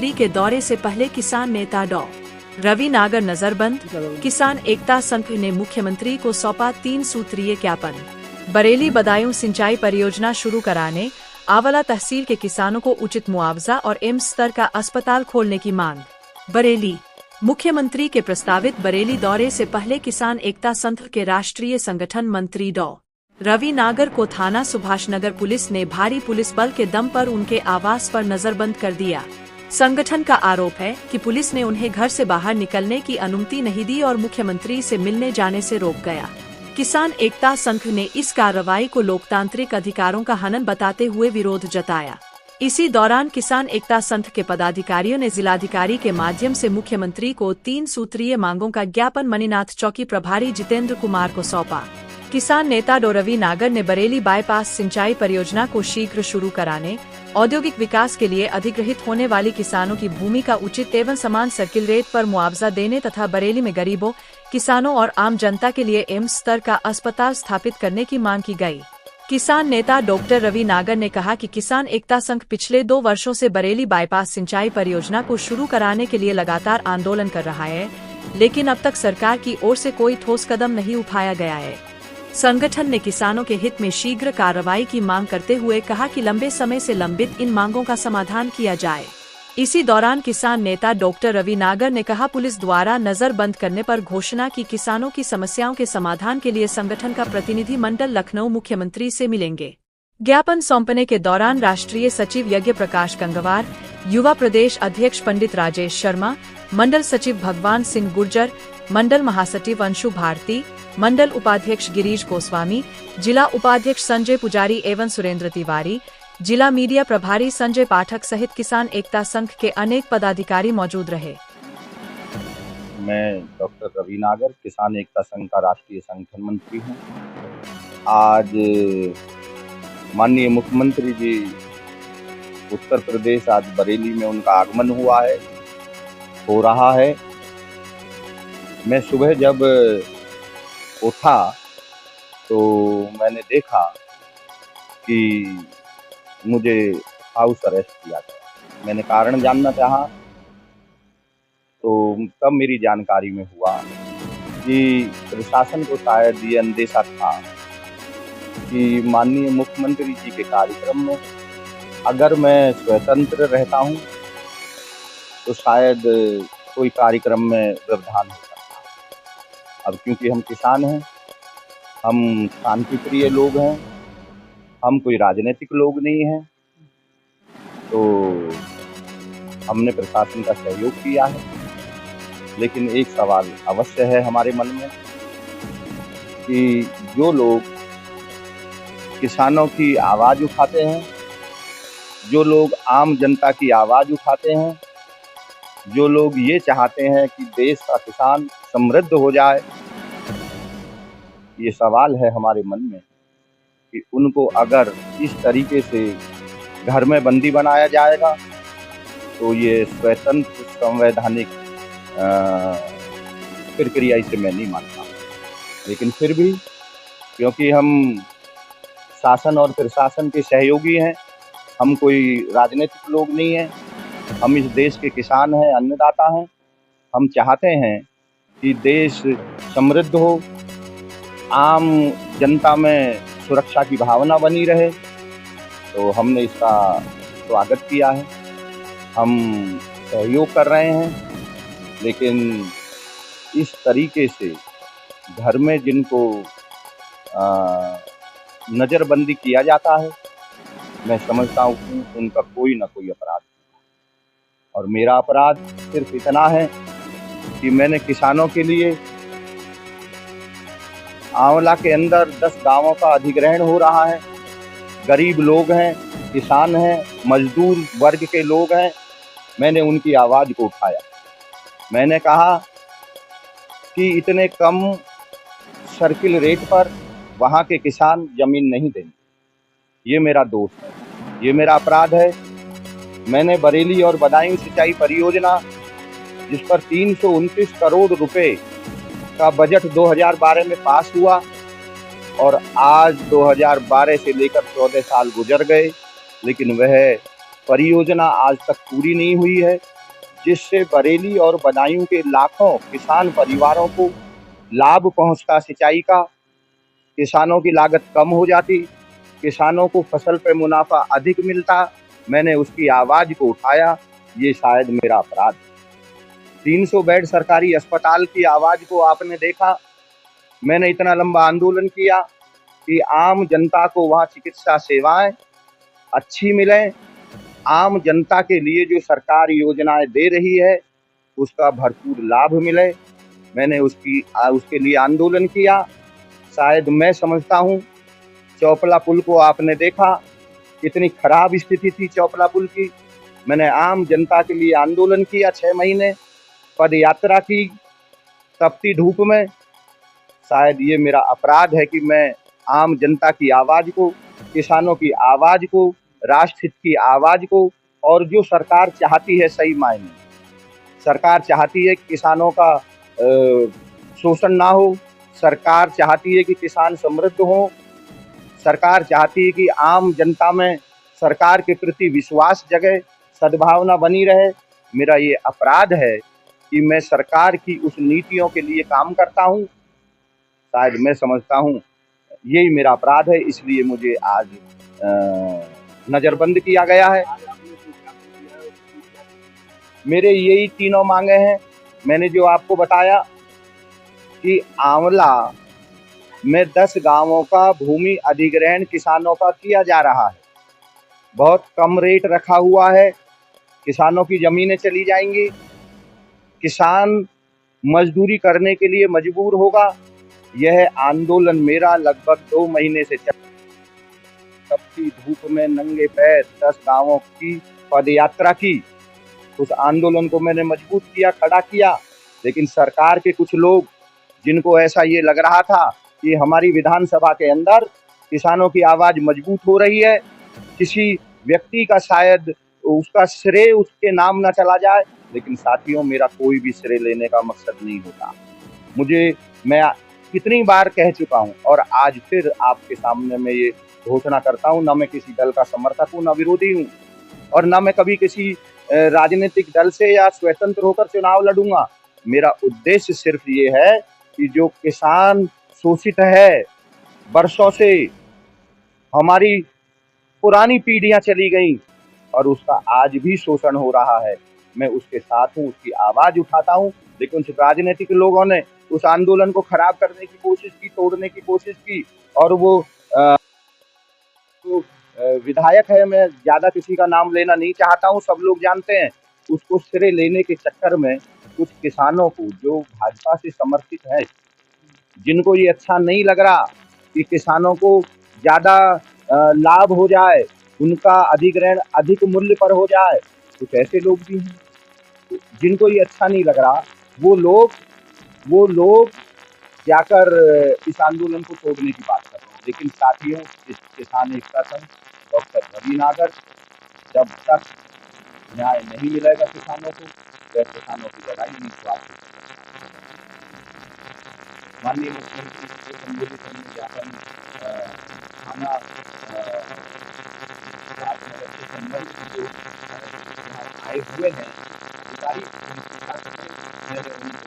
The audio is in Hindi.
मुख्यमंत्री के दौरे से पहले किसान नेता डॉ. रवि नागर नजरबंद। किसान एकता संघ ने मुख्यमंत्री को सौंपा 3 सूत्रीय ज्ञापन। बरेली बदायूं सिंचाई परियोजना शुरू कराने, आंवला तहसील के किसानों को उचित मुआवजा और एम्स स्तर का अस्पताल खोलने की मांग। बरेली। मुख्यमंत्री के प्रस्तावित बरेली दौरे से पहले किसान एकता संघ के राष्ट्रीय संगठन मंत्री डॉ. रवि नागर को थाना सुभाषनगर पुलिस ने भारी पुलिस बल के दम पर उनके आवास पर नजरबंद कर दिया। संगठन का आरोप है कि पुलिस ने उन्हें घर से बाहर निकलने की अनुमति नहीं दी और मुख्यमंत्री से मिलने जाने से रोक गया। किसान एकता संघ ने इस कार्रवाई को लोकतांत्रिक अधिकारों का हनन बताते हुए विरोध जताया। इसी दौरान किसान एकता संघ के पदाधिकारियों ने जिलाधिकारी के माध्यम से मुख्यमंत्री को 3 सूत्रीय मांगों का ज्ञापन मनीनाथ चौकी प्रभारी जितेंद्र कुमार को सौंपा। किसान नेता डॉ. रवि नागर ने बरेली बाईपास सिंचाई परियोजना को शीघ्र शुरू कराने, औद्योगिक विकास के लिए अधिग्रहित होने वाली किसानों की भूमि का उचित एवं समान सर्किल रेट पर मुआवजा देने तथा बरेली में गरीबों, किसानों और आम जनता के लिए एम्स स्तर का अस्पताल स्थापित करने की मांग की गई। किसान नेता डॉ. रवि नागर ने कहा कि किसान एकता संघ पिछले 2 वर्षों से बरेली बाईपास सिंचाई परियोजना को शुरू कराने के लिए लगातार आंदोलन कर रहा है, लेकिन अब तक सरकार की ओर से कोई ठोस कदम नहीं उठाया गया है। संगठन ने किसानों के हित में शीघ्र कार्रवाई की मांग करते हुए कहा कि लंबे समय से लंबित इन मांगों का समाधान किया जाए। इसी दौरान किसान नेता डॉ. रवि नागर ने कहा, पुलिस द्वारा नजरबंद करने पर घोषणा की किसानों की समस्याओं के समाधान के लिए संगठन का प्रतिनिधि मंडल लखनऊ मुख्यमंत्री से मिलेंगे। ज्ञापन सौंपने के दौरान राष्ट्रीय सचिव यज्ञ प्रकाश गंगवार, युवा प्रदेश अध्यक्ष पंडित राजेश शर्मा, मंडल सचिव भगवान सिंह गुर्जर, मंडल महासचिव अंशु भारती, मंडल उपाध्यक्ष गिरीश गोस्वामी, जिला उपाध्यक्ष संजय पुजारी एवं सुरेंद्र तिवारी, जिला मीडिया प्रभारी संजय पाठक सहित किसान एकता संघ के अनेक पदाधिकारी मौजूद रहे। मैं डॉक्टर रवि नागर, किसान एकता संघ का राष्ट्रीय संगठन मंत्री हूँ। आज माननीय मुख्यमंत्री जी उत्तर प्रदेश, आज बरेली में उनका आगमन हो रहा है। मैं सुबह जब उठा तो मैंने देखा कि मुझे हाउस अरेस्ट किया गया। मैंने कारण जानना चाहा तो तब मेरी जानकारी में हुआ कि प्रशासन को शायद ये अंदेशा था कि माननीय मुख्यमंत्री जी के कार्यक्रम में अगर मैं स्वतंत्र रहता हूं तो शायद कोई कार्यक्रम में व्यवधान हो सकता है। अब क्योंकि हम किसान हैं, हम शांति प्रिय लोग हैं, हम कोई राजनीतिक लोग नहीं हैं, तो हमने प्रशासन का सहयोग किया है। लेकिन एक सवाल अवश्य है हमारे मन में कि जो लोग किसानों की आवाज़ उठाते हैं, जो लोग आम जनता की आवाज़ उठाते हैं, जो लोग ये चाहते हैं कि देश का किसान समृद्ध हो जाए, ये सवाल है हमारे मन में कि उनको अगर इस तरीके से घर में बंदी बनाया जाएगा तो ये स्वतंत्र संवैधानिक प्रक्रिया इसे मैं नहीं मानता। लेकिन फिर भी क्योंकि हम शासन और प्रशासन के सहयोगी हैं, हम कोई राजनीतिक लोग नहीं हैं, हम इस देश के किसान हैं, अन्नदाता हैं। हम चाहते हैं कि देश समृद्ध हो, आम जनता में सुरक्षा की भावना बनी रहे, तो हमने इसका स्वागत किया है। हम सहयोग कर रहे हैं, लेकिन इस तरीके से घर में जिनको नज़रबंदी किया जाता है, मैं समझता हूँ कि उनका कोई ना कोई अपराध है। और मेरा अपराध सिर्फ इतना है कि मैंने किसानों के लिए आंवला के अंदर 10 गांवों का अधिग्रहण हो रहा है। गरीब लोग हैं, किसान हैं, मजदूर वर्ग के लोग हैं। मैंने उनकी आवाज़ को उठाया। मैंने कहा कि इतने कम सर्किल रेट पर वहाँ के किसान जमीन नहीं देंगे। ये मेरा दोष है, ये मेरा अपराध है। मैंने बरेली और बदायूं सिंचाई परियोजना, जिस पर 329 करोड़ रुपए का बजट 2012 में पास हुआ और आज 2012 से लेकर 14 साल गुजर गए, लेकिन वह परियोजना आज तक पूरी नहीं हुई है। जिससे बरेली और बदायूं के लाखों किसान परिवारों को लाभ पहुंचता सिंचाई का, किसानों की लागत कम हो जाती, किसानों को फसल पे मुनाफा अधिक मिलता। मैंने उसकी आवाज को उठाया, ये शायद मेरा अपराध है। 300 बेड सरकारी अस्पताल की आवाज को आपने देखा। मैंने इतना लंबा आंदोलन किया कि आम जनता को वहां चिकित्सा सेवाएं अच्छी मिले, आम जनता के लिए जो सरकार योजनाएं दे रही है उसका भरपूर लाभ मिले। मैंने उसके लिए आंदोलन किया। शायद मैं समझता हूँ, चौपला पुल को आपने देखा, कितनी खराब स्थिति थी चौपला पुल की। मैंने आम जनता के लिए आंदोलन किया, 6 महीने पद यात्रा की तपती धूप में। शायद ये मेरा अपराध है कि मैं आम जनता की आवाज को, किसानों की आवाज को, राष्ट्र हित की आवाज को, और जो सरकार चाहती है, सही मायने सरकार चाहती है कि किसानों का शोषण ना हो, सरकार चाहती है कि किसान समृद्ध हो, सरकार चाहती है कि आम जनता में सरकार के प्रति विश्वास जगे, सद्भावना बनी रहे। मेरा ये अपराध है कि मैं सरकार की उस नीतियों के लिए काम करता हूँ। शायद मैं समझता हूँ यही मेरा अपराध है, इसलिए मुझे आज नजरबंद किया गया है। मेरे यही तीनों मांगे हैं। मैंने जो आपको बताया कि आंवला में 10 गांवों का भूमि अधिग्रहण किसानों का किया जा रहा है, बहुत कम रेट रखा हुआ है, किसानों की जमीनें चली जाएंगी, किसान मजदूरी करने के लिए मजबूर होगा। यह आंदोलन मेरा लगभग 2 महीने से तपती धूप में नंगे पैर 10 गांवों की पदयात्रा की। उस आंदोलन को मैंने मजबूत किया, खड़ा किया, लेकिन सरकार के कुछ लोग, जिनको ऐसा ये लग रहा था कि हमारी विधानसभा के अंदर किसानों की आवाज मजबूत हो रही है, किसी व्यक्ति का शायद उसका श्रेय उसके नाम ना चला जाए, लेकिन साथियों, मेरा कोई भी श्रेय लेने का मकसद नहीं होता। मैं कितनी बार कह चुका हूं और आज फिर आपके सामने मैं ये घोषणा करता हूं, ना मैं किसी दल का समर्थक हूं, ना विरोधी हूं, और ना मैं कभी किसी राजनीतिक दल से या स्वतंत्र होकर चुनाव लड़ूंगा। मेरा उद्देश्य सिर्फ ये है कि जो किसान शोषित है, वर्षों से हमारी पुरानी पीढ़ियां चली गई और उसका आज भी शोषण हो रहा है, मैं उसके साथ हूं, उसकी आवाज उठाता हूं। लेकिन उस राजनीतिक लोगों ने उस आंदोलन को खराब करने की कोशिश की, तोड़ने की कोशिश की, और वो विधायक है, मैं ज्यादा किसी का नाम लेना नहीं चाहता हूं, सब लोग जानते हैं, उसको श्रेय लेने के चक्कर में कुछ किसानों को जो भाजपा से समर्थित है, जिनको ये अच्छा नहीं लग रहा कि किसानों को ज्यादा लाभ हो जाए, उनका अधिग्रहण अधिक मूल्य पर हो जाए, कुछ ऐसे लोग भी हैं जिनको ये अच्छा नहीं लग रहा। वो लोग जाकर इस आंदोलन को तोड़ने की बात कर रहे हैं। लेकिन साथियों, इस किसान एकता संघ डॉक्टर रवि नागर, जब तक न्याय नहीं मिलेगा किसानों को, वह किसानों की लड़ाई निस्वार्थ है। माननीय मुख्यमंत्री को संबोधित करने ज्ञापन थाना राजनगर के संबंध जो आए हुए हैं अधिकारी, मैंने उनको